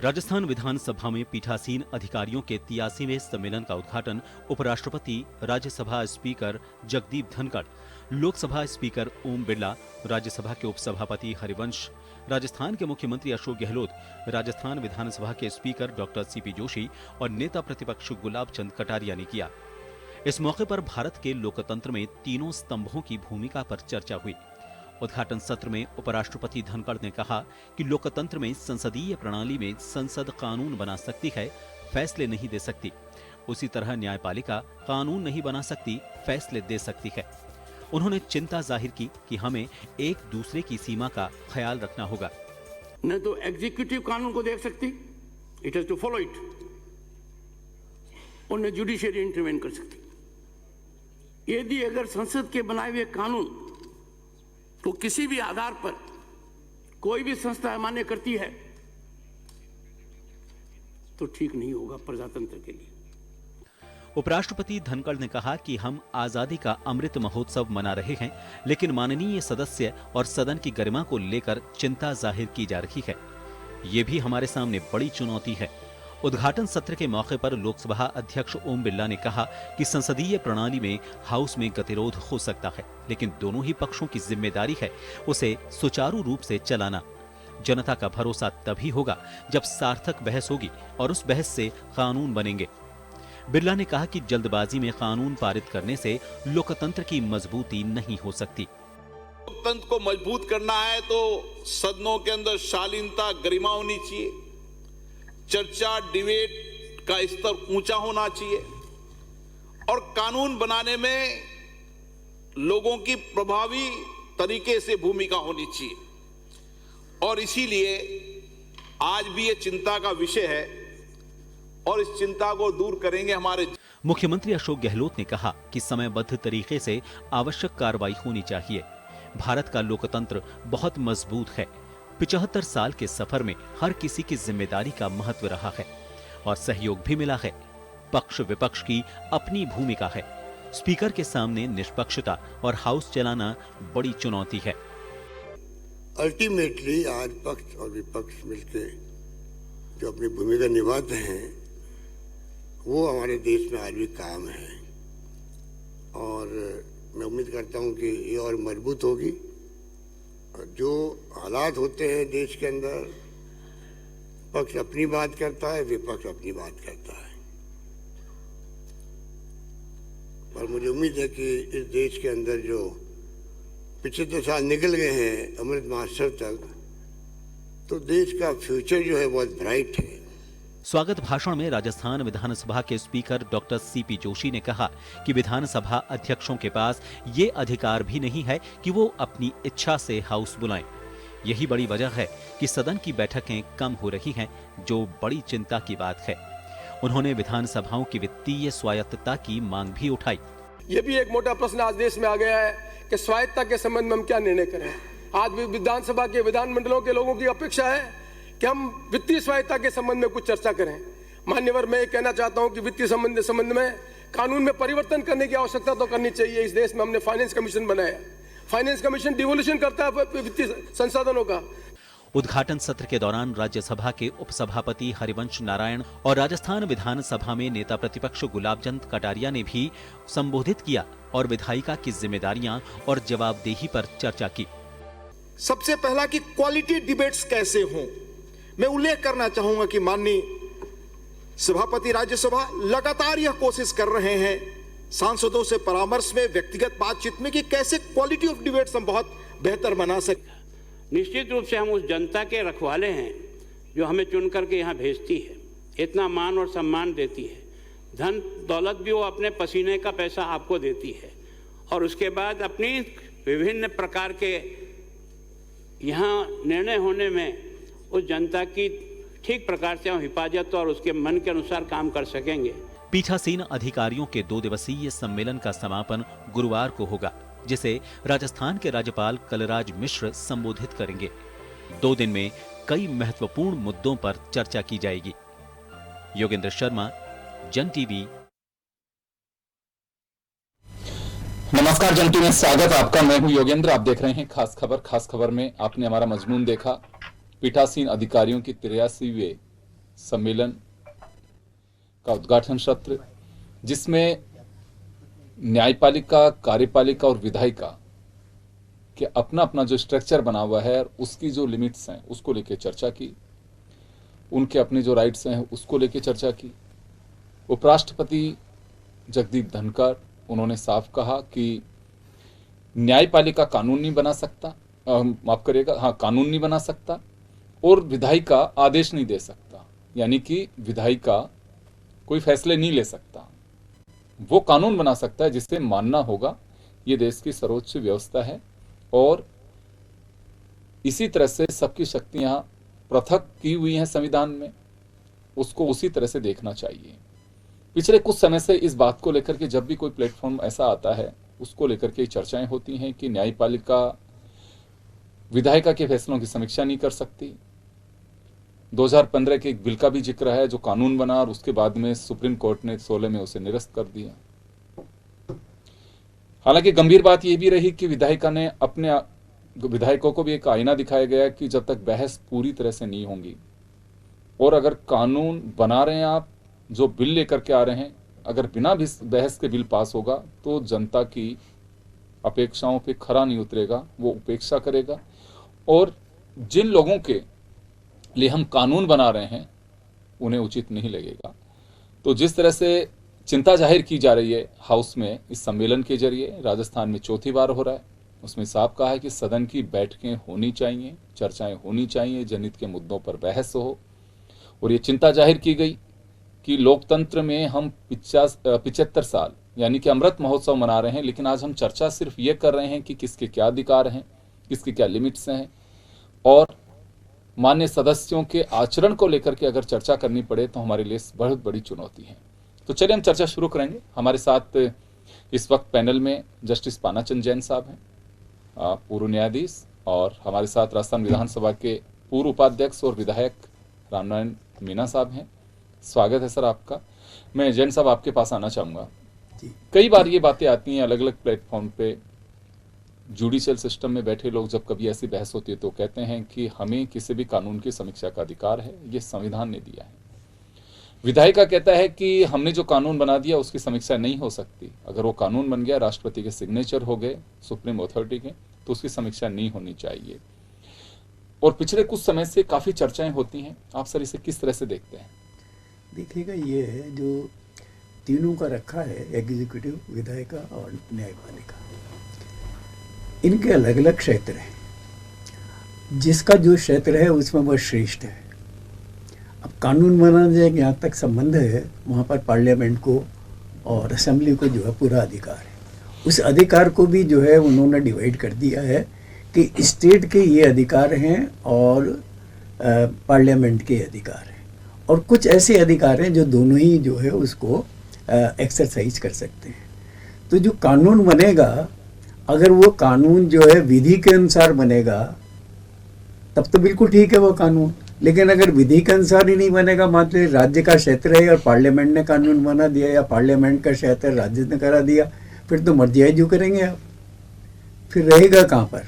राजस्थान विधानसभा में पीठासीन अधिकारियों के 83वें सम्मेलन का उद्घाटन उपराष्ट्रपति, राज्यसभा स्पीकर जगदीप धनखड़, लोकसभा स्पीकर ओम बिरला, राज्यसभा के उपसभापति हरिवंश, राजस्थान के मुख्यमंत्री अशोक गहलोत, राजस्थान विधानसभा के स्पीकर डॉक्टर सीपी जोशी और नेता प्रतिपक्ष गुलाब चंद कटारिया ने किया। इस मौके पर भारत के लोकतंत्र में तीनों स्तंभों की भूमिका पर चर्चा हुई। उद्घाटन सत्र में उपराष्ट्रपति धनखड़ ने कहा कि लोकतंत्र में संसदीय प्रणाली में संसद कानून बना सकती है, फैसले नहीं दे सकती। उसी तरह न्यायपालिका कानून नहीं बना सकती, फैसले दे सकती है। उन्होंने चिंता जाहिर की कि हमें एक दूसरे की सीमा का ख्याल रखना होगा। न तो एग्जीक्यूटिव कानून को देख सकती, it has to follow it, और न जुडिशियरी इंटरवेन कर सकती। यदि अगर संसद के बनाए हुए कानून तो किसी भी आधार पर कोई भी संस्था अमान्य करती है तो ठीक नहीं होगा प्रजातंत्र के लिए। उपराष्ट्रपति धनखड़ ने कहा कि हम आजादी का अमृत महोत्सव मना रहे हैं, लेकिन माननीय सदस्य और सदन की गरिमा को लेकर चिंता जाहिर की जा रही है। ये भी हमारे सामने बड़ी चुनौती है। उद्घाटन सत्र के मौके पर लोकसभा अध्यक्ष ओम बिरला ने कहा कि संसदीय प्रणाली में हाउस में गतिरोध हो सकता है, लेकिन दोनों ही पक्षों की जिम्मेदारी है उसे सुचारू रूप से चलाना। जनता का भरोसा तभी होगा जब सार्थक बहस होगी और उस बहस से कानून बनेंगे। बिरला ने कहा कि जल्दबाजी में कानून पारित करने से लोकतंत्र की मजबूती नहीं हो सकती। लोकतंत्र को मजबूत करना है तो सदनों के अंदर शालीनता, गरिमा होनी चाहिए, चर्चा, डिबेट का स्तर ऊंचा होना चाहिए और कानून बनाने में लोगों की प्रभावी तरीके से भूमिका होनी चाहिए। और इसीलिए आज भी ये चिंता का विषय है और इस चिंता को दूर करेंगे हमारे। मुख्यमंत्री अशोक गहलोत ने कहा कि समयबद्ध तरीके से आवश्यक कार्रवाई होनी चाहिए। भारत का लोकतंत्र बहुत मजबूत है। 75 साल के सफर में हर किसी की जिम्मेदारी का महत्व रहा है और सहयोग भी मिला है। पक्ष विपक्ष की अपनी भूमिका है। स्पीकर के सामने निष्पक्षता और हाउस चलाना बड़ी चुनौती है। अल्टीमेटली आज पक्ष और विपक्ष मिलकर जो अपनी भूमिका निभाते हैं वो हमारे देश में आज भी कायम है और मैं उम्मीद करता हूं कि ये और मजबूत होगी। जो हालात होते हैं देश के अंदर, पक्ष अपनी बात करता है, विपक्ष अपनी बात करता है, पर मुझे उम्मीद है कि इस देश के अंदर जो 75 साल निकल गए हैं अमृत महोत्सव तक, तो देश का फ्यूचर जो है बहुत ब्राइट है। स्वागत भाषण में राजस्थान विधानसभा के स्पीकर डॉक्टर सीपी जोशी ने कहा कि विधानसभा अध्यक्षों के पास ये अधिकार भी नहीं है कि वो अपनी इच्छा से हाउस बुलाएं। यही बड़ी वजह है कि सदन की बैठकें कम हो रही हैं, जो बड़ी चिंता की बात है। उन्होंने विधानसभाओं की वित्तीय स्वायत्तता की मांग भी उठाई। ये भी एक मोटा प्रश्न आज देश में आ गया है कि स्वायत्तता के संबंध में हम क्या निर्णय करें। आज भी विधानसभा के विधानमंडलों के लोगों की अपेक्षा है कि हम वित्तीय स्वायत्तता के संबंध में कुछ चर्चा करें। मान्यवर, मैं ये कहना चाहता हूं कि वित्तीय संबंध में कानून में परिवर्तन करने की आवश्यकता तो करनी चाहिए। इस देश में हमने फाइनेंस कमीशन बनाया। फाइनेंस कमीशन डिवोल्यूशन करता है वित्तीय संसाधनों का। उद्घाटन सत्र के दौरान राज्यसभा के उपसभापति हरिवंश नारायण और राजस्थान विधानसभा में नेता प्रतिपक्ष गुलाब चंद कटारिया ने भी संबोधित किया और विधायिका की जिम्मेदारियां और जवाबदेही पर चर्चा की। सबसे पहला कि क्वालिटी डिबेट्स कैसे हों। मैं उल्लेख करना चाहूंगा कि माननीय सभापति राज्यसभा लगातार यह कोशिश कर रहे हैं सांसदों से परामर्श में, व्यक्तिगत बातचीत में, कि कैसे क्वालिटी ऑफ डिबेट्स हम बहुत बेहतर बना सकते। निश्चित रूप से हम उस जनता के रखवाले हैं जो हमें चुन करके यहाँ भेजती है, इतना मान और सम्मान देती है। धन दौलत भी वो अपने पसीने का पैसा आपको देती है और उसके बाद अपनी विभिन्न प्रकार के यहाँ निर्णय होने में उस जनता की ठीक प्रकार से हम हिफाजत और उसके मन के अनुसार काम कर सकेंगे। पीठासीन अधिकारियों के 2 दिवसीय सम्मेलन का समापन गुरुवार को होगा, जिसे राजस्थान के राज्यपाल कलराज मिश्र संबोधित करेंगे। 2 दिन में कई महत्वपूर्ण मुद्दों पर चर्चा की जाएगी। योगेंद्र शर्मा, जन टीवी। नमस्कार, जन टीवी में स्वागत आपका। मैं हूं योगेंद्र। आप देख रहे हैं खास खबर। खास खबर में आपने हमारा मजमून देखा। पीठासीन अधिकारियों की 83वें सम्मेलन का उद्घाटन सत्र, जिसमें न्यायपालिका, कार्यपालिका और विधायिका के अपना अपना जो स्ट्रक्चर बना हुआ है, उसकी जो लिमिट्स हैं उसको लेकर चर्चा की, उनके अपने जो राइट्स हैं उसको लेकर चर्चा की। उपराष्ट्रपति जगदीप धनखड़, उन्होंने साफ कहा कि न्यायपालिका कानून नहीं बना सकता, माफ करिएगा, हाँ, कानून नहीं बना सकता और विधायिका आदेश नहीं दे सकता, यानी कि विधायिका कोई फैसले नहीं ले सकता, वो कानून बना सकता है जिसे मानना होगा। ये देश की सर्वोच्च व्यवस्था है और इसी तरह से सबकी शक्तियां पृथक की हुई हैं संविधान में, उसको उसी तरह से देखना चाहिए। पिछले कुछ समय से इस बात को लेकर के जब भी कोई प्लेटफॉर्म ऐसा आता है, उसको लेकर के चर्चाएं होती हैं कि न्यायपालिका विधायिका के फैसलों की समीक्षा नहीं कर सकती। 2015 के एक बिल का भी जिक्र है जो कानून बना और उसके बाद में सुप्रीम कोर्ट ने 16 में उसे निरस्त कर दिया। हालांकि गंभीर बात यह भी रही कि विधायिका ने अपने विधायकों को भी एक आईना दिखाया गया कि जब तक बहस पूरी तरह से नहीं होंगी और अगर कानून बना रहे हैं आप, जो बिल लेकर के आ रहे हैं, अगर बिना बहस के बिल पास होगा तो जनता की अपेक्षाओं पे खरा नहीं उतरेगा, वो उपेक्षा करेगा और जिन लोगों के लिए हम कानून बना रहे हैं उन्हें उचित नहीं लगेगा। तो जिस तरह से चिंता जाहिर की जा रही है हाउस में इस सम्मेलन के जरिए, राजस्थान में चौथी बार हो रहा है, उसमें साफ कहा है कि सदन की बैठकें होनी चाहिए, चर्चाएं होनी चाहिए, जनहित के मुद्दों पर बहस हो। और ये चिंता जाहिर की गई कि लोकतंत्र में हम 75 साल यानी कि अमृत महोत्सव मना रहे हैं, लेकिन आज हम चर्चा सिर्फ ये कर रहे हैं कि किसके क्या अधिकार हैं, किसके क्या लिमिट्स हैं और मान्य सदस्यों के आचरण को लेकर के अगर चर्चा करनी पड़े तो हमारे लिए बहुत बड़ी चुनौती है। तो चलिए हम चर्चा शुरू करेंगे। हमारे साथ इस वक्त पैनल में जस्टिस पानाचंद जैन साहब हैं, पूर्व न्यायाधीश, और हमारे साथ राजस्थान विधानसभा के पूर्व उपाध्यक्ष और विधायक रामनारायण मीणा साहब हैं। स्वागत है सर आपका। मैं जैन साहब आपके पास आना चाहूँगा। कई बार ये बातें आती हैं अलग अलग प्लेटफॉर्म पे, जुडिशियल सिस्टम में बैठे लोग जब कभी ऐसी बहस होती है तो कहते हैं कि हमें किसी भी कानून की समीक्षा का अधिकार है, ये संविधान ने दिया है। विधायिका कहता है कि हमने जो कानून बना दिया उसकी समीक्षा नहीं हो सकती, अगर वो कानून बन गया, राष्ट्रपति के सिग्नेचर हो गए, सुप्रीम अथॉरिटी के, तो उसकी समीक्षा नहीं होनी चाहिए। और पिछले कुछ समय से काफी चर्चाएं होती हैं, आप सर इसे किस तरह से देखते हैं? देखिएगा, ये है जो तीनों का रखा है, एग्जीक्यूटिव, विधायिका और न्यायपालिका, इनके अलग अलग क्षेत्र हैं। जिसका जो क्षेत्र है उसमें वह श्रेष्ठ है। अब कानून बनाने के यहाँ तक संबंध है, वहाँ पर पार्लियामेंट को और असेंबली को जो है पूरा अधिकार है। उस अधिकार को भी जो है उन्होंने डिवाइड कर दिया है कि स्टेट के ये अधिकार हैं और पार्लियामेंट के अधिकार हैं, और कुछ ऐसे अधिकार हैं जो दोनों ही जो है उसको एक्सरसाइज कर सकते हैं। तो जो कानून बनेगा, अगर वो कानून जो है विधि के अनुसार बनेगा तब तो बिल्कुल ठीक है वो कानून, लेकिन अगर विधि के अनुसार ही नहीं बनेगा, मान लीजिए राज्य का क्षेत्र है और पार्लियामेंट ने कानून बना दिया या पार्लियामेंट का क्षेत्र राज्य ने करा दिया, फिर तो मर्जी जो करेंगे आप, फिर रहेगा कहाँ पर?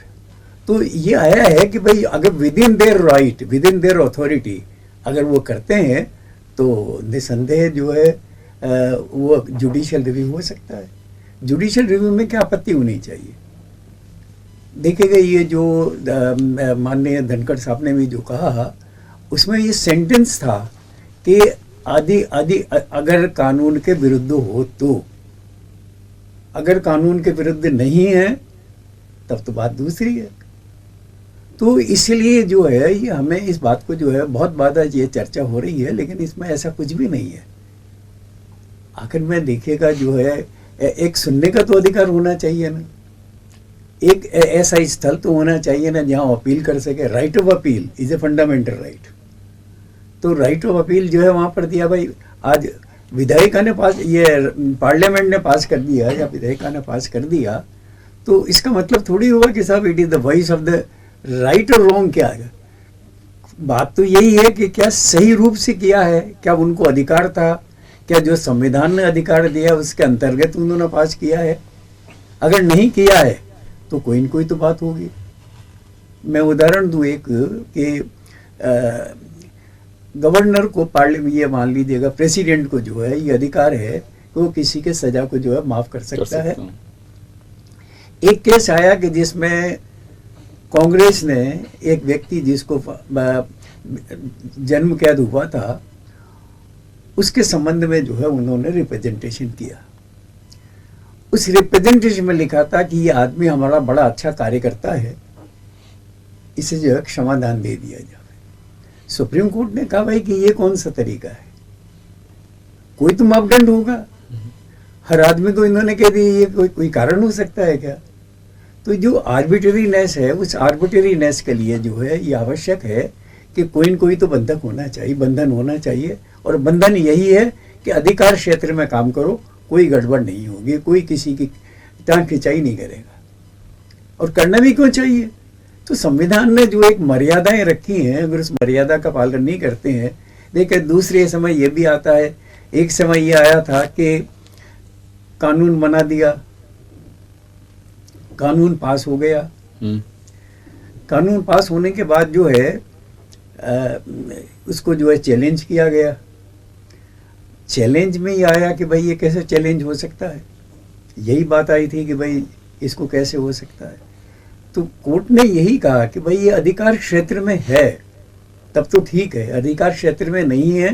तो ये आया है कि भाई अगर with in their right, with in their authority अगर वो करते हैं तो निसंदेह जो है वो जुडिशियल रिव्यू हो सकता है। जुडिशियल रिव्यू में क्या आपत्ति होनी चाहिए? देखिएगा, ये जो माननीय धनखड़ साहब ने भी जो कहा उसमें ये सेंटेंस था कि आदि अगर कानून के विरुद्ध हो तो, अगर कानून के विरुद्ध नहीं है तब तो बात दूसरी है। तो इसलिए जो है ये हमें इस बात को जो है बहुत बार ये चर्चा हो रही है, लेकिन इसमें ऐसा कुछ भी नहीं है। आखिर में देखिएगा जो है एक सुनने का तो अधिकार होना चाहिए ना, एक ऐसा स्थल तो होना चाहिए ना जहाँ अपील कर सके। Right of appeal is a fundamental right. तो राइट ऑफ अपील जो है वहाँ पर दिया। भाई आज विधायिका ने पास, ये पार्लियामेंट ने पास कर दिया या विधायिका ने पास कर दिया, तो इसका मतलब थोड़ी हुआ कि साहब it is the voice of the right और रॉन्ग। क्या है बात? तो यही है कि क्या सही रूप से किया है, क्या उनको अधिकार था, क्या जो संविधान ने अधिकार दिया उसके अंतर्गत उन्होंने पास किया है? अगर नहीं किया है तो कोई न कोई तो बात होगी। मैं उदाहरण दूं एक कि गवर्नर को पार्लियामेंट, ये मान लीजिएगा प्रेसिडेंट को जो है ये अधिकार है कि वो किसी के सजा को जो है माफ कर सकता है। एक केस आया कि जिसमें कांग्रेस ने एक व्यक्ति जिसको जन्म कैद हुआ था उसके संबंध में जो है उन्होंने रिप्रेजेंटेशन किया। उस रिप्रेजेंटेशन में लिखा था कि ये आदमी हमारा बड़ा अच्छा कार्य करता है, इसे जो है क्षमादान दे दिया जाए। सुप्रीम कोर्ट ने कहा भाई कि ये कौन सा तरीका है, कोई तो मापदंड होगा, हर आदमी को इन्होंने कह दिया ये कोई कारण हो सकता है क्या? तो जो आर्बिट्रेरीनेस है, उस आर्बिट्रेरीनेस के लिए जो है ये आवश्यक है कि कोई न कोई तो बंधक होना चाहिए, बंधन होना चाहिए। और बंधन यही है कि अधिकार क्षेत्र में काम करो, कोई गड़बड़ नहीं होगी, कोई किसी की टांग खिंचाई नहीं करेगा, और करना भी क्यों चाहिए। तो संविधान ने जो एक मर्यादाएं रखी हैं, अगर उस मर्यादा का पालन नहीं करते हैं, देखिए दूसरे समय ये भी आता है, एक समय ये आया था कि कानून बना दिया, कानून पास हो गया, कानून पास होने के बाद जो है उसको जो है चैलेंज किया गया। चैलेंज में ही आया कि भाई ये कैसे चैलेंज हो सकता है, यही बात आई थी कि भाई इसको कैसे हो सकता है। तो कोर्ट ने यही कहा कि भाई ये अधिकार क्षेत्र में है तब तो ठीक है, अधिकार क्षेत्र में नहीं है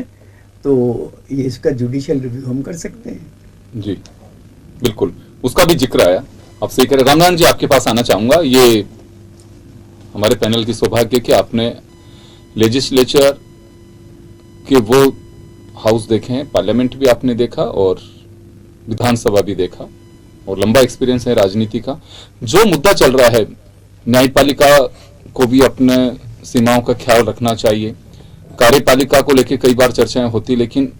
तो ये इसका जुडिशियल रिव्यू हम कर सकते हैं। जी बिल्कुल, उसका भी जिक्र आया। आप सही कह रहे। रामनारायण जी, आपके पास आना चाहूंगा। ये हमारे पैनल की सौभाग्य कि आपने लेजिस्लेचर के वो हाउस देखे हैं, पार्लियामेंट भी आपने देखा और विधानसभा भी देखा, और लंबा एक्सपीरियंस है राजनीति का। जो मुद्दा चल रहा है, न्यायपालिका को भी अपने सीमाओं का ख्याल रखना चाहिए। कार्यपालिका को लेकर कई बार चर्चाएं होती, लेकिन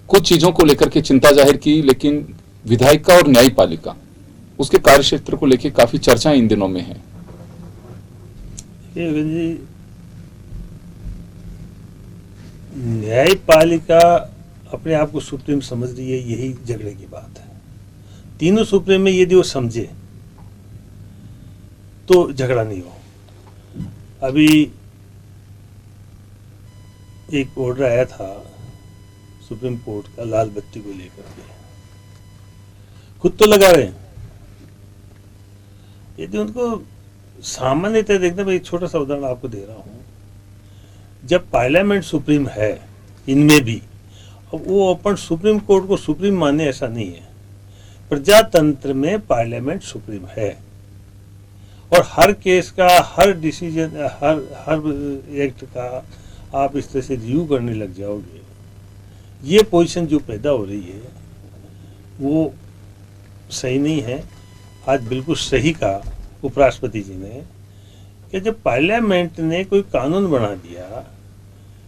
कुछ चीजों को लेकर के चिंता जाहिर की, लेकिन विधायिका और न्यायपालिका उसके कार्यक्षेत्र को लेकर काफी चर्चाएं इन दिनों में है। न्यायपालिका अपने आप को सुप्रीम समझ रही है, यही झगड़े की बात है। तीनों सुप्रीम में यदि वो समझे तो झगड़ा नहीं हो। अभी एक ऑर्डर आया था सुप्रीम कोर्ट का लाल बत्ती को लेकर के, खुद तो लगा रहे हैं। यदि उनको सामान्यतः देखना, मैं एक छोटा सा उदाहरण आपको दे रहा हूं। जब पार्लियामेंट सुप्रीम है इनमें भी, अब वो अपन सुप्रीम कोर्ट को सुप्रीम माने ऐसा नहीं है। प्रजातंत्र में पार्लियामेंट सुप्रीम है और हर केस का, हर डिसीजन, हर एक्ट का आप इस तरह से रिव्यू करने लग जाओगे, ये पोजीशन जो पैदा हो रही है वो सही नहीं है। आज बिल्कुल सही कहा उपराष्ट्रपति जी ने कि जब पार्लियामेंट ने कोई कानून बना दिया,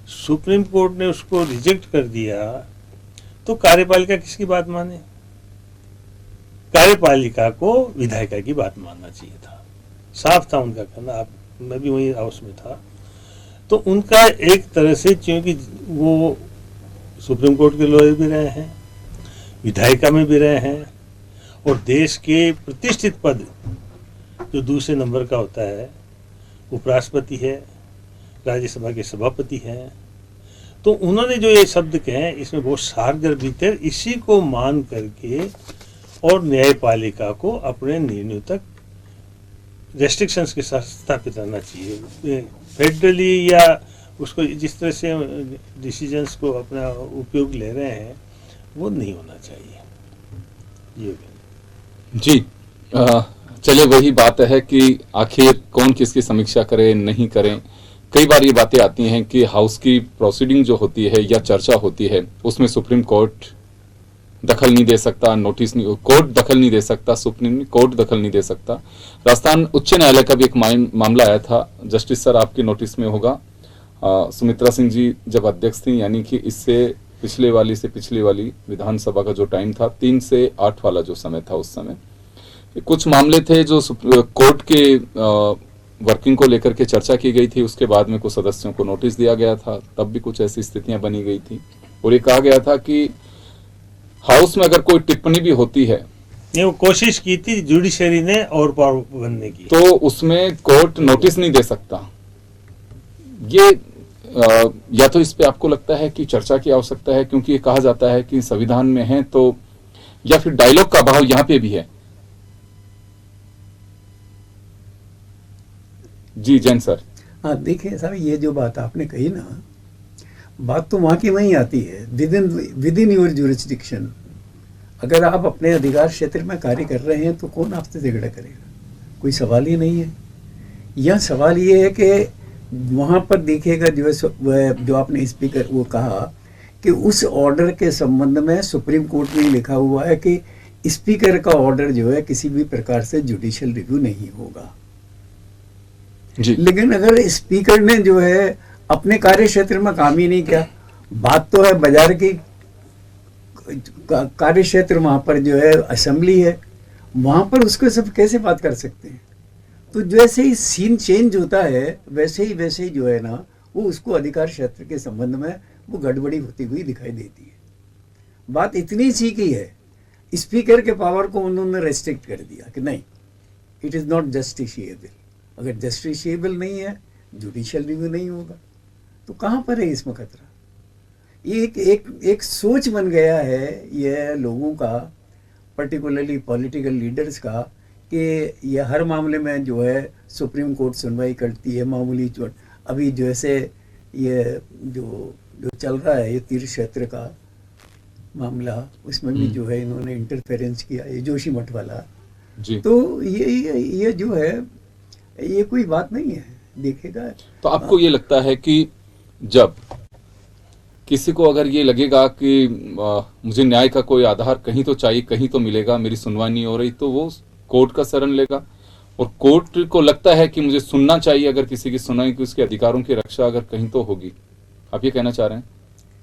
सुप्रीम कोर्ट ने उसको रिजेक्ट कर दिया, तो कार्यपालिका किसकी बात माने? कार्यपालिका को विधायिका की बात मानना चाहिए था। साफ था उनका कहना। आप, मैं भी वही हाउस में था। तो उनका एक तरह से, क्योंकि वो सुप्रीम कोर्ट के लॉयर भी रहे हैं, विधायिका में भी रहे हैं, और देश के प्रतिष्ठित पद जो दूसरे नंबर का होता है, उपराष्ट्रपति है, राज्यसभा के सभापति हैं, तो उन्होंने जो ये शब्द कहे इसमें बहुत सारगर भीतर, इसी को मान करके और न्यायपालिका को अपने निर्णय तक रेस्ट्रिक्शंस के साथ स्थापित रहना चाहिए। फेडरली या उसको जिस तरह से डिसीजंस को अपना उपयोग ले रहे हैं वो नहीं होना चाहिए। ये जी चलिए, वही बात है कि आखिर कौन किसकी समीक्षा करे नहीं करें। कई बार ये बातें आती हैं कि हाउस की प्रोसीडिंग जो होती है या चर्चा होती है उसमें सुप्रीम कोर्ट दखल नहीं दे सकता, नोटिस नहीं, कोर्ट दखल नहीं दे सकता, सुप्रीम कोर्ट दखल नहीं दे सकता। राजस्थान उच्च न्यायालय का भी एक मामला आया था, जस्टिस सर आपके नोटिस में होगा। सुमित्रा सिंह जी जब अध्यक्ष थी, यानी कि इससे पिछले वाली विधानसभा का जो टाइम था, 3 से 8 वाला जो समय था, उस समय कुछ मामले थे जो कोर्ट के वर्किंग को लेकर के चर्चा की गई थी। उसके बाद में कुछ सदस्यों को नोटिस दिया गया था, तब भी कुछ ऐसी स्थितियां बनी गई थी, और ये कहा गया था कि हाउस में अगर कोई टिप्पणी भी होती है, ये वो कोशिश की थी जुडिशरी ने और पावर बनने की, तो उसमें कोर्ट नोटिस नहीं दे सकता। ये या तो इस पे आपको लगता है कि चर्चा की आवश्यकता है, क्योंकि ये कहा जाता है कि संविधान में है, तो या फिर डायलॉग का अभाव यहां पे भी है? जी जैन सर। हाँ देखिए साहब, ये जो बात आपने कही ना, बात तो वहाँ की वहीं आती है, विद इन योर जुरिस्डिक्शन। अगर आप अपने अधिकार क्षेत्र में कार्य कर रहे हैं तो कौन आपसे झगड़ा करेगा? कोई सवाल ही नहीं है। यह सवाल ये है कि वहाँ पर देखिएगा जो आपने स्पीकर वो कहा कि उस ऑर्डर के संबंध में सुप्रीम कोर्ट में लिखा हुआ है कि स्पीकर का ऑर्डर जो है किसी भी प्रकार से जुडिशियल रिव्यू नहीं होगा जी। लेकिन अगर स्पीकर ने जो है अपने कार्य क्षेत्र में काम ही नहीं किया, बात तो है बाजार की, कार्य क्षेत्र वहां पर जो है असेंबली है, वहां पर उसको सब कैसे बात कर सकते हैं? तो जैसे ही सीन चेंज होता है वैसे ही जो है ना, वो उसको अधिकार क्षेत्र के संबंध में वो गड़बड़ी होती हुई दिखाई देती है। बात इतनी सी की है, स्पीकर के पावर को उन्होंने रेस्ट्रिक्ट कर दिया कि नहीं, इट इज नॉट जस्टिशिएबल। अगर जस्टिशिएबल नहीं है, जुडिशियल रिव्यू नहीं होगा, तो कहाँ पर है इसमें खतरा? ये एक सोच बन गया है ये लोगों का, पर्टिकुलरली पॉलिटिकल लीडर्स का, कि ये हर मामले में जो है सुप्रीम कोर्ट सुनवाई करती है, मामूली चोट। अभी जैसे ये जो चल रहा है ये तीर्थ क्षेत्र का मामला, उसमें भी जो है इन्होंने इंटरफेरेंस किया, ये जोशी मठ वाला जी। तो ये जो है ये कोई बात नहीं है, देखेगा। तो आपको ये लगता है कि जब किसी को अगर ये लगेगा कि मुझे न्याय का कोई आधार कहीं तो चाहिए, कहीं तो मिलेगा, मेरी सुनवाई नहीं हो रही, तो वो कोर्ट का शरण लेगा, और कोर्ट को लगता है कि मुझे सुनना चाहिए, अगर किसी की सुनाई की उसके अधिकारों की रक्षा अगर कहीं तो होगी, आप ये कहना चाह रहे हैं,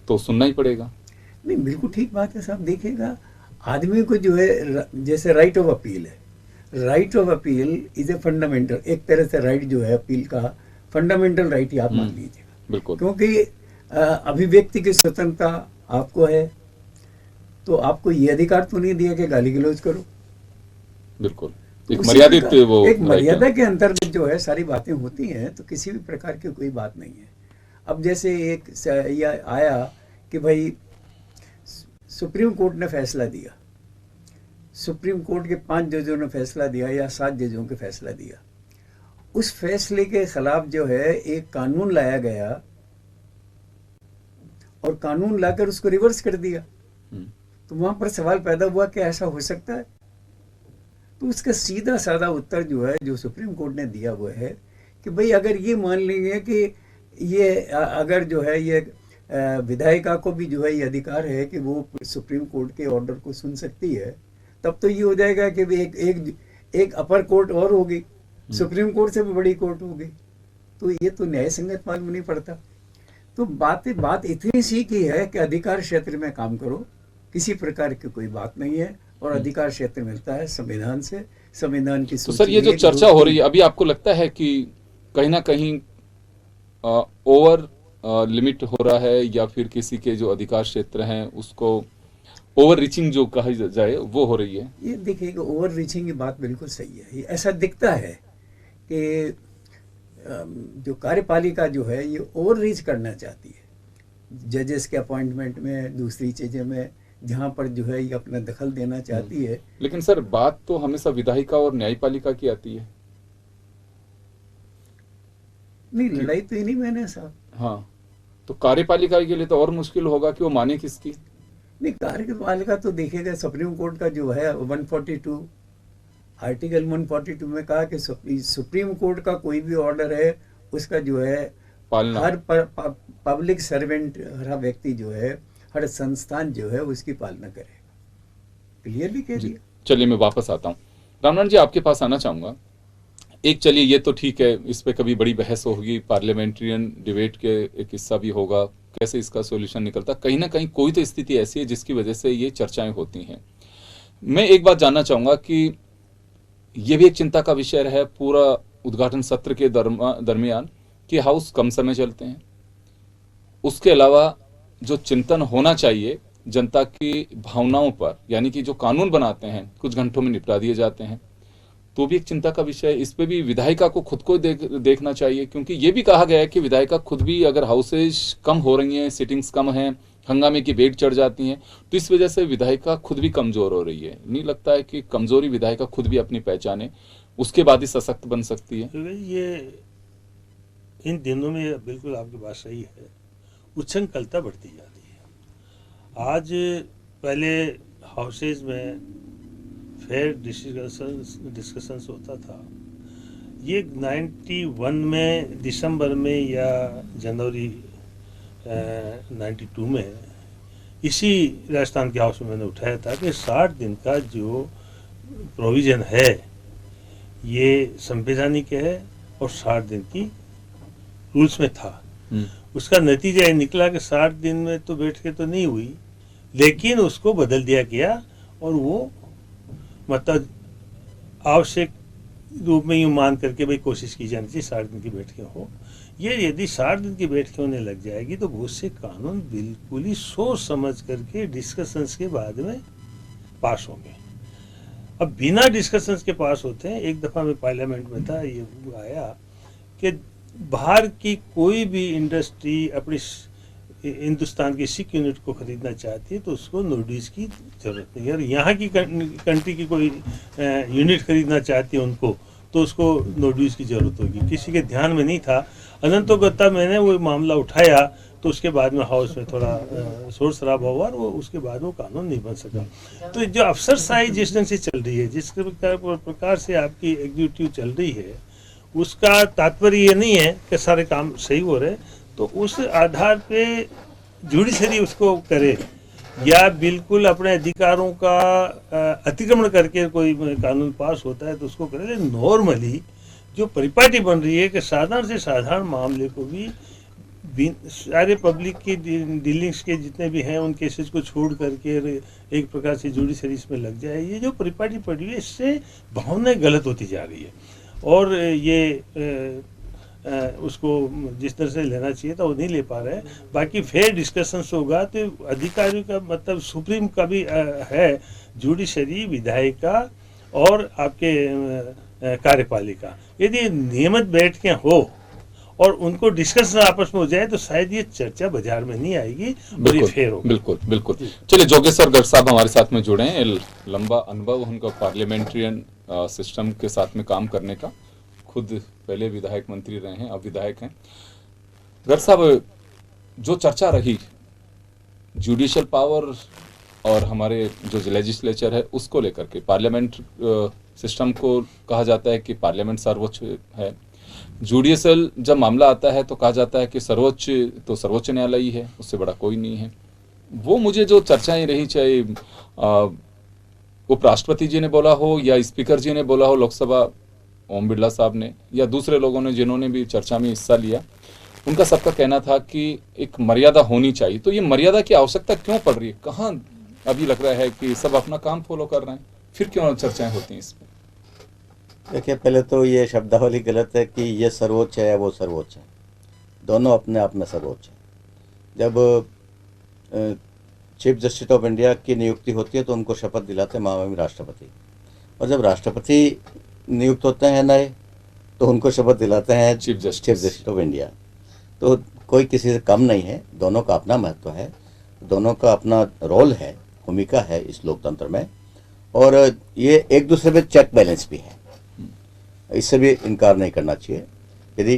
तो सुनना ही पड़ेगा। नहीं, बिल्कुल ठीक बात है साहब। देखिएगा, आदमी को जो है जैसे राइट ऑफ अपील है, right of appeal is a fundamental, एक तरह से राइट जो है अपील का फंडामेंटल राइट ही आप मान लीजिएगा, बिल्कुल। क्योंकि अभिव्यक्ति की स्वतंत्रता आपको है, तो आपको ये अधिकार तो नहीं दिया कि गाली गलौज करो, बिल्कुल। एक मर्यादित वो एक मर्यादा के अंतर्गत जो है सारी बातें होती हैं, तो किसी भी प्रकार की कोई बात नहीं है। अब जैसे एक यह आया कि भाई सुप्रीम कोर्ट ने फैसला दिया, सुप्रीम कोर्ट के 5 जजों ने फैसला दिया या 7 जजों के फैसला दिया, उस फैसले के खिलाफ जो है एक कानून लाया गया और कानून लाकर उसको रिवर्स कर दिया। तो वहां पर सवाल पैदा हुआ कि ऐसा हो सकता है? तो उसका सीधा साधा उत्तर जो है जो सुप्रीम कोर्ट ने दिया हुआ है कि भाई अगर ये मान लेंगे कि ये अगर जो है ये विधायिका को भी जो है ये अधिकार है कि वो सुप्रीम कोर्ट के ऑर्डर को सुन सकती है, तब तो ये हो जाएगा कि एक अपर कोर्ट और होगी, सुप्रीम कोर्ट से भी बड़ी कोर्ट होगी, तो ये तो न्याय संगत मालूम नहीं पड़ता। तो बात इतनी सी की है कि अधिकार क्षेत्र में काम करो, किसी प्रकार की कोई बात नहीं है, और अधिकार क्षेत्र मिलता है संविधान से, संविधान की। तो सर, ये जो चर्चा हो रही है अभी, आपको लगता है कि कहीं ना कहीं ओवर लिमिट हो रहा है, या फिर किसी के जो अधिकार क्षेत्र हैं उसको ओवर रीचिंग जो कहा जाए वो हो रही है? ये देखिएगा, ओवर रीचिंग की बात बिल्कुल सही है। ये ऐसा दिखता है कि जो कार्यपालिका जो है ये ओवर रीच करना चाहती है, जजेस के अपॉइंटमेंट में, दूसरी चीजें में, जहां पर जो है ये अपना दखल देना चाहती है। लेकिन सर, बात तो हमेशा विधायिका और न्यायपालिका की आती है। नहीं, लड़ाई तो नहीं मैंने साहब। हाँ, तो कार्यपालिका के लिए तो और मुश्किल होगा कि वो माने किसकी। नहीं, कार्यपालिका तो देखेगा, सुप्रीम कोर्ट का जो है 142 आर्टिकल 142 में कहा कि सुप्रीम कोर्ट का कोई भी ऑर्डर है उसका जो है पालना, हर पब्लिक सर्वेंट, हर व्यक्ति जो है, हर संस्थान जो है उसकी पालना करेगा, क्लियरली कह दिया। चलिए मैं वापस आता हूँ, रामनाथ जी आपके पास आना चाहूंगा। एक चलिए ये तो ठीक है, इस पे कभी बड़ी बहस होगी, पार्लियामेंट्रियन डिबेट के एक हिस्सा भी होगा, कैसे इसका सॉल्यूशन निकलता, कहीं ना कहीं कोई तो स्थिति ऐसी है जिसकी वजह से ये चर्चाएं होती हैं। मैं एक बात जानना चाहूंगा कि ये भी एक चिंता का विषय है पूरा उद्घाटन सत्र के दरमियान कि हाउस कम समय चलते हैं, उसके अलावा जो चिंतन होना चाहिए जनता की भावनाओं पर, यानी कि जो कानून बनाते हैं कुछ घंटों में निपटा दिए जाते हैं, तो भी एक चिंता का विषय है। इस पे भी विधायिका को खुद को देखना चाहिए, क्योंकि ये भी कहा गया है कि विधायिका खुद भी अगर हाउसेज कम हो रही हैं, सिटिंग्स कम हैं, हंगामे की वेट चढ़ जाती हैं, तो इस वजह से विधायिका खुद भी कमजोर हो रही है। नहीं लगता है कि कमजोरी विधायिका खुद भी अपनी पहचाने, उसके बाद ही सशक्त बन सकती है? ये इन दिनों में बिल्कुल आपकी बात सही है, उच्छृंखलता बढ़ती जा रही है। आज पहले हाउसेज में फेयर डिस्कशंस होता था, ये 91 में दिसंबर में या जनवरी 92 में इसी राजस्थान के हाउस में मैंने उठाया था कि 60 दिन का जो प्रोविज़न है ये संवैधानिक है और 60 दिन की रूल्स में था। उसका नतीजा ये निकला कि 60 दिन में तो बैठकें तो नहीं हुई, लेकिन उसको बदल दिया गया और वो मतलब आवश्यक रूप में यूँ मान करके भाई कोशिश की जानी चाहिए 60 दिन की बैठकें हो। ये यदि 60 दिन की बैठकें होने लग जाएगी तो बहुत से कानून बिल्कुल ही सोच समझ करके डिस्कशंस के बाद में पास होंगे। अब बिना डिस्कशंस के पास होते हैं। एक दफ़ा मैं पार्लियामेंट में था, ये आया कि बाहर की कोई भी इंडस्ट्री अपनी हिंदुस्तान की सिक यूनिट को खरीदना चाहती है तो उसको नोटिस की जरूरत नहीं है। और यहाँ की कंट्री की कोई यूनिट खरीदना चाहती है उनको तो उसको नोटिस की जरूरत होगी। किसी के ध्यान में नहीं था। अनंतोगत्ता मैंने वो मामला उठाया तो उसके बाद में हाउस में थोड़ा शोर शराबा हुआ और वो उसके बाद वो कानून नहीं बन सका। तो जो अफसरशाही जिस ढंग से चल रही है, जिस प्रकार से आपकी एग्जीक्यूटिव चल रही है, उसका तात्पर्य ये नहीं है कि सारे काम सही हो रहे, तो उस आधार पे जुडिशरी उसको करे या बिल्कुल अपने अधिकारों का अतिक्रमण करके कोई कानून पास होता है तो उसको करे। लेकिन नॉर्मली जो परिपाटी बन रही है कि साधारण से साधारण मामले को भी सारे पब्लिक की डीलिंग्स के जितने भी हैं उन केसेस को छोड़ करके एक प्रकार से जुडिशरी इसमें लग जाए, ये जो परिपाटी पड़ी है इससे भावनाएं गलत होती जा रही है। और ये उसको जिस तरह से लेना चाहिए था वो नहीं ले पा रहे हैं। बाकी फेयर डिस्कशंस होगा तो अधिकारियों का मतलब सुप्रीम का भी है, जुडिशरी, विधायिका और आपके कार्यपालिका, यदि नियमित बैठकें हो और उनको डिस्कशन आपस में हो जाए तो शायद ये चर्चा बाजार में नहीं आएगी और ये फेयर होगा। बिल्कुल बिल्कुल। चलिए, जोगेश्वर गर्ग साहब हमारे साथ में जुड़े हैं। लंबा अनुभव उनका पार्लियामेंट्रियन सिस्टम के साथ में काम करने का, खुद पहले विधायक मंत्री रहे हैं, अब विधायक हैं। गर्ग साहब, जो चर्चा रही जुडिशियल पावर और हमारे जो लेजिस्लेचर है उसको लेकर के, पार्लियामेंट सिस्टम को कहा जाता है कि पार्लियामेंट सर्वोच्च है, जुडिशियल जब मामला आता है तो कहा जाता है कि सर्वोच्च तो सर्वोच्च न्यायालय ही है, उससे बड़ा कोई नहीं है। वो मुझे जो चर्चाएं रही, चाहे उपराष्ट्रपति जी ने बोला हो या स्पीकर जी ने बोला हो लोकसभा, ओम बिरला साहब ने, या दूसरे लोगों ने जिन्होंने भी चर्चा में हिस्सा लिया, उनका सबका कहना था कि एक मर्यादा होनी चाहिए। तो ये मर्यादा की आवश्यकता क्यों पड़ रही है? कहाँ अभी लग रहा है कि सब अपना काम फॉलो कर रहे हैं, फिर क्यों चर्चाएं होती हैं इसमें? देखिए, पहले तो ये शब्दावली गलत है कि ये सर्वोच्च है या वो सर्वोच्च है। दोनों अपने आप में सर्वोच्च है। जब चीफ जस्टिस ऑफ इंडिया की नियुक्ति होती है तो उनको शपथ दिलाते हैं महामहिम राष्ट्रपति, और जब राष्ट्रपति नियुक्त होते हैं नए तो उनको शपथ दिलाते हैं चीफ जस्टिस ऑफ इंडिया। तो कोई किसी से कम नहीं है, दोनों का अपना महत्व है, दोनों का अपना रोल है, भूमिका है इस लोकतंत्र में, और ये एक दूसरे पे चेक बैलेंस भी है, इससे भी इनकार नहीं करना चाहिए। यदि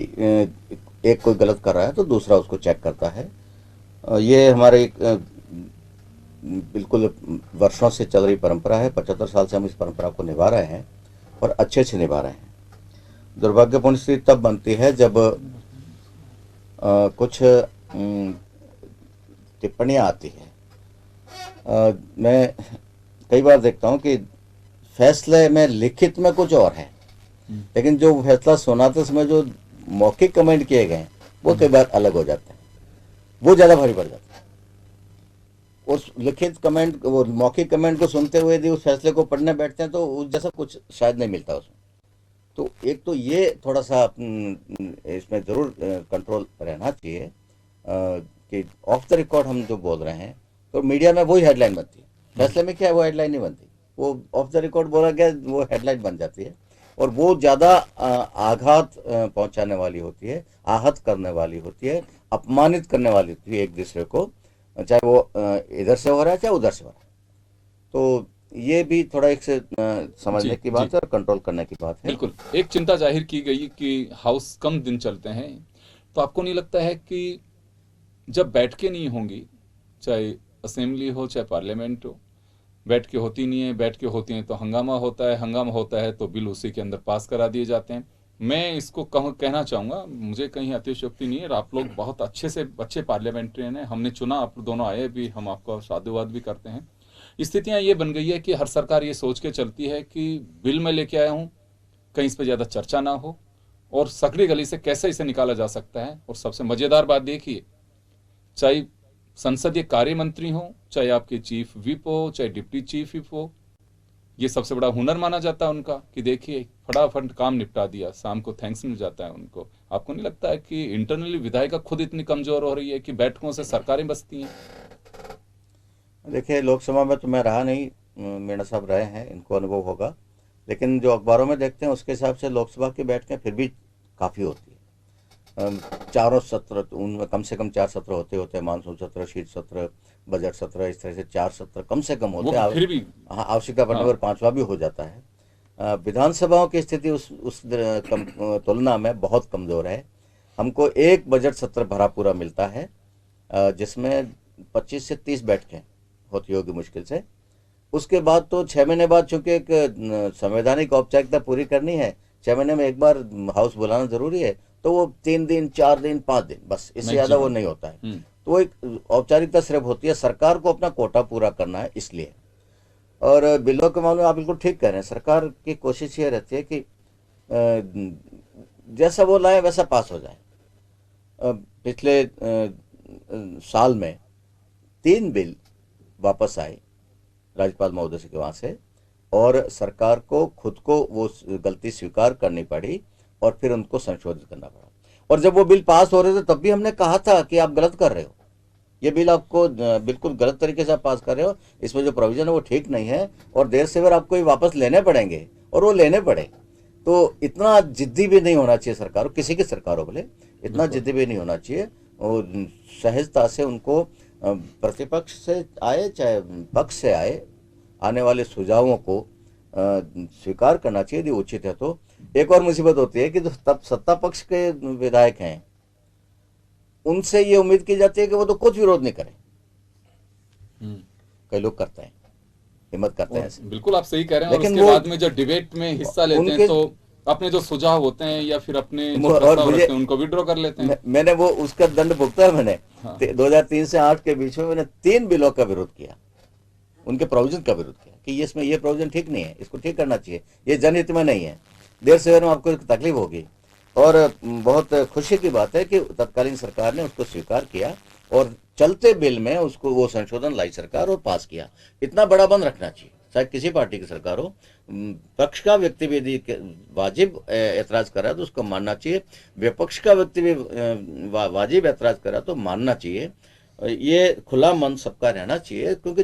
एक कोई गलत कर रहा है तो दूसरा उसको चेक करता है। ये हमारे बिल्कुल वर्षों से चल रही परंपरा है। 75 साल से हम इस परंपरा को निभा रहे हैं और अच्छे से निभा रहे हैं। दुर्भाग्यपूर्ण स्थिति तब बनती है जब कुछ टिप्पणियाँ आती है। मैं कई बार देखता हूँ कि फैसले में लिखित में कुछ और है, लेकिन जो फैसला सुनाते समय जो मौखिक कमेंट किए गए वो कई बार अलग हो जाते हैं, वो ज़्यादा भारी पड़ जाता है। उस लिखित कमेंट, वो मौखिक कमेंट को सुनते हुए यदि उस फैसले को पढ़ने बैठते हैं तो उस जैसा कुछ शायद नहीं मिलता उसमें। तो एक तो ये थोड़ा सा इसमें ज़रूर कंट्रोल रहना चाहिए कि ऑफ द रिकॉर्ड हम जो बोल रहे हैं तो मीडिया में वही हेडलाइन बनती है। फैसले में क्या है, वो हेडलाइन नहीं बनती, वो ऑफ द रिकॉर्ड बोला गया वो हेडलाइन बन जाती है। और वो ज़्यादा आघात पहुंचाने वाली होती है, आहत करने वाली होती है, अपमानित करने वाली होती है एक दूसरे को, चाहे वो इधर से हो रहा है चाहे उधर से हो रहा है। तो ये भी थोड़ा एक से समझने की बात है और कंट्रोल करने की बात है। बिल्कुल। एक चिंता जाहिर की गई कि हाउस कम दिन चलते हैं, तो आपको नहीं लगता है कि जब बैठकें नहीं होंगी, चाहे असेंबली हो चाहे पार्लियामेंट हो, बैठकें होती नहीं है, बैठकें होती हैं तो हंगामा होता है, हंगामा होता है तो बिल उसी के अंदर पास करा दिए जाते हैं। मैं इसको कहना चाहूँगा, मुझे कहीं अतिशयोक्ति नहीं है, आप लोग बहुत अच्छे पार्लियामेंट्रियन हैं, हमने चुना, आप दोनों आए भी, हम आपका साधुवाद भी करते हैं। स्थितियाँ ये बन गई है कि हर सरकार ये सोच के चलती है कि बिल में लेके आया हूँ, कहीं इस पर ज़्यादा चर्चा ना हो और सकड़ी गली से कैसे इसे निकाला जा सकता है। और सबसे मज़ेदार बात देखिए, चाहे संसदीय कार्य मंत्री हो, चाहे आपके चीफ विप हो, चाहे डिप्टी चीफ विप हो, ये सबसे बड़ा हुनर माना जाता है उनका कि देखिए फटाफट काम निपटा दिया, शाम को थैंक्स मिल जाता है उनको। आपको नहीं लगता है कि इंटरनली विधायिका खुद इतनी कमजोर हो रही है कि बैठकों से सरकारें बसती हैं? देखिए, लोकसभा में तो मैं रहा नहीं, मीणा साहब रहे हैं, इनको अनुभव होगा, लेकिन जो अखबारों में देखते हैं उसके हिसाब से लोकसभा की बैठकें फिर भी काफ़ी होती है। चारों सत्र, उनमें कम से कम 4 सत्र होते हैं, मानसून सत्र, शीत सत्र, बजट सत्र, इस तरह से 4 सत्र कम से कम होते हैं। फिर भी हाँ, आवश्यकता पड़ने पर 5वां भी हो जाता है। विधानसभाओं की स्थिति उस तुलना में बहुत कमज़ोर है। हमको एक बजट सत्र भरा पूरा मिलता है, जिसमें 25 से 30 बैठकें होती होगी मुश्किल से। उसके बाद तो 6 महीने बाद, चूंकि एक संवैधानिक औपचारिकता पूरी करनी है, 6 महीने में एक बार हाउस बुलाना जरूरी है, तो वो 3 दिन, 4 दिन, 5 दिन, बस इससे ज़्यादा वो नहीं होता है। तो एक औपचारिकता सिर्फ होती है, सरकार को अपना कोटा पूरा करना है इसलिए। और बिलों के मामले में आप बिल्कुल ठीक कह रहे हैं, सरकार की कोशिश ये रहती है कि जैसा वो लाए वैसा पास हो जाए। पिछले साल में 3 बिल वापस आए राज्यपाल महोदय के वहाँ से, और सरकार को खुद को वो गलती स्वीकार करनी पड़ी और फिर उनको संशोधित करना पड़ा। और जब वो बिल पास हो रहे थे तब भी हमने कहा था कि आप गलत कर रहे हो, ये बिल आपको बिल्कुल गलत तरीके से आप पास कर रहे हो, इसमें जो प्रोविजन है वो ठीक नहीं है और देर से देर आपको ये वापस लेने पड़ेंगे, और वो लेने पड़े। तो इतना जिद्दी भी नहीं होना चाहिए सरकार, किसी की सरकार हो भले, इतना जिद्दी भी नहीं होना चाहिए। और सहजता से उनको प्रतिपक्ष से आए चाहे पक्ष से आए, आने वाले सुझावों को स्वीकार करना चाहिए यदि उचित है तो। एक और मुसीबत होती है कि जो तब सत्ता पक्ष के विधायक हैं, उनसे ये उम्मीद की जाती है कि वो तो कुछ विरोध नहीं करें। कई लोग करते हैं, हिम्मत करते हैं। बिल्कुल आप सही कह रहे हैं। लेकिन उसके बाद में जब डिबेट में हिस्सा लेते हैं तो अपने जो सुझाव होते हैं या फिर अपने जो प्रस्ताव रखते हैं उनको विड्रॉ कर लेते हैं। मैंने वो उसका दंड भुगता है मैंने। 2003 से 8 के बीच में मैंने 3 बिलों का विरोध किया, उनके प्रोविजन का विरोध किया कि इसमें ये प्रोविजन ठीक नहीं है, इसको ठीक करना चाहिए, ये जनहित में नहीं है, देर से देर में आपको तकलीफ होगी। और बहुत खुशी की बात है कि तत्कालीन सरकार ने उसको स्वीकार किया और चलते बिल में उसको वो संशोधन लाई सरकार और पास किया। इतना बड़ा बंद रखना चाहिए, चाहे किसी पार्टी की सरकार हो। पक्ष का व्यक्ति भी यदि वाजिब ऐतराज कर रहा है तो उसको मानना चाहिए, विपक्ष का व्यक्ति भी वाजिब ऐतराज कर रहा है तो मानना चाहिए। ये खुला मन सबका रहना चाहिए, क्योंकि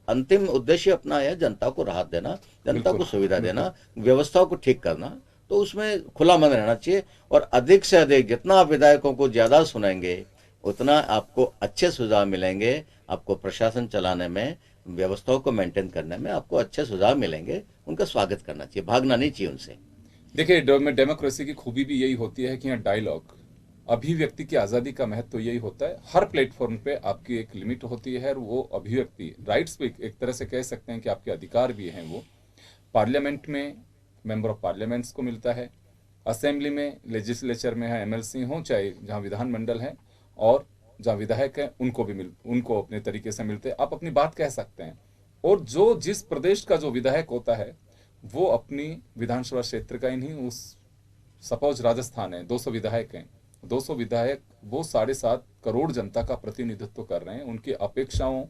अंतिम उद्देश्य अपना है जनता को राहत देना, जनता को सुविधा देना, व्यवस्थाओं को ठीक करना। तो उसमें खुला मन रहना चाहिए और अधिक से अधिक जितना आप विधायकों को ज़्यादा सुनेंगे उतना आपको अच्छे सुझाव मिलेंगे, आपको प्रशासन चलाने में, व्यवस्थाओं को मेंटेन करने में आपको अच्छे सुझाव मिलेंगे। उनका स्वागत करना चाहिए, भागना नहीं चाहिए उनसे। देखिए, डेमोक्रेसी की खूबी भी यही होती है कि यहाँ डायलॉग, अभिव्यक्ति की आज़ादी का महत्व तो यही होता है। हर प्लेटफॉर्म पे आपकी एक लिमिट होती है, वो अभिव्यक्ति, राइट्स पे एक तरह से कह सकते हैं कि आपके अधिकार भी हैं। वो पार्लियामेंट में मेंबर ऑफ पार्लियामेंट्स को मिलता है, असेंबली में, लेजिस्लेचर में है, MLC हो चाहे जहाँ विधानमंडल है, और जहाँ विधायक हैं उनको अपने तरीके से मिलते हैं, आप अपनी बात कह सकते हैं। और जो जिस प्रदेश का जो विधायक होता है वो अपनी विधानसभा क्षेत्र का ही नहीं, उस सपोज राजस्थान है, 200 विधायक हैं, 200 विधायक वो 7.5 करोड़ जनता का प्रतिनिधित्व कर रहे हैं। उनकी अपेक्षाओं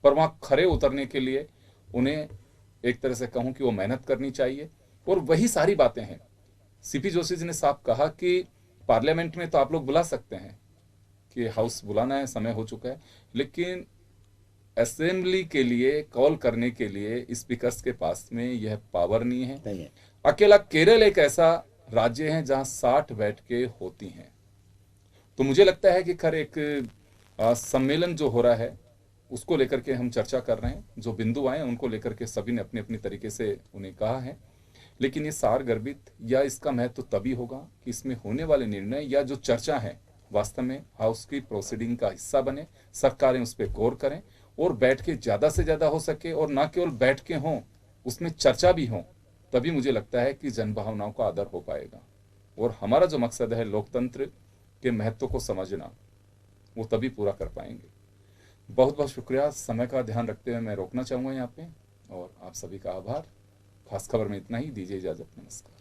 पर वहाँ खरे उतरने के लिए उन्हें एक तरह से कहूँ कि वो मेहनत करनी चाहिए। और वही सारी बातें हैं। CP जोशी जी ने साफ कहा कि पार्लियामेंट में तो आप लोग बुला सकते हैं कि हाउस बुलाना है, समय हो चुका है, लेकिन असेंबली के लिए कॉल करने के लिए स्पीकर्स के पास में यह पावर नहीं है। अकेला केरल एक ऐसा राज्य है जहां 60 बैठकें होती हैं। तो मुझे लगता है कि खैर एक सम्मेलन जो हो रहा है उसको लेकर के हम चर्चा कर रहे हैं, जो बिंदु आए उनको लेकर के सभी ने अपने अपने तरीके से उन्हें कहा है, लेकिन ये सार गर्भित या इसका महत्व तभी होगा कि इसमें होने वाले निर्णय या जो चर्चा है वास्तव में हाउस की प्रोसीडिंग का हिस्सा बने, सरकारें उस पर गौर करें और बैठकें ज्यादा से ज्यादा हो सके, और ना केवल बैठकें हों उसमें चर्चा भी हो, तभी मुझे लगता है कि जनभावनाओं का आदर हो पाएगा। और हमारा जो मकसद है लोकतंत्र के महत्व को समझना, वो तभी पूरा कर पाएंगे। बहुत बहुत शुक्रिया। समय का ध्यान रखते हुए मैं रोकना चाहूंगा यहाँ पे, और आप सभी का आभार। खास खबर में इतना ही, दीजिए इजाजत, नमस्कार।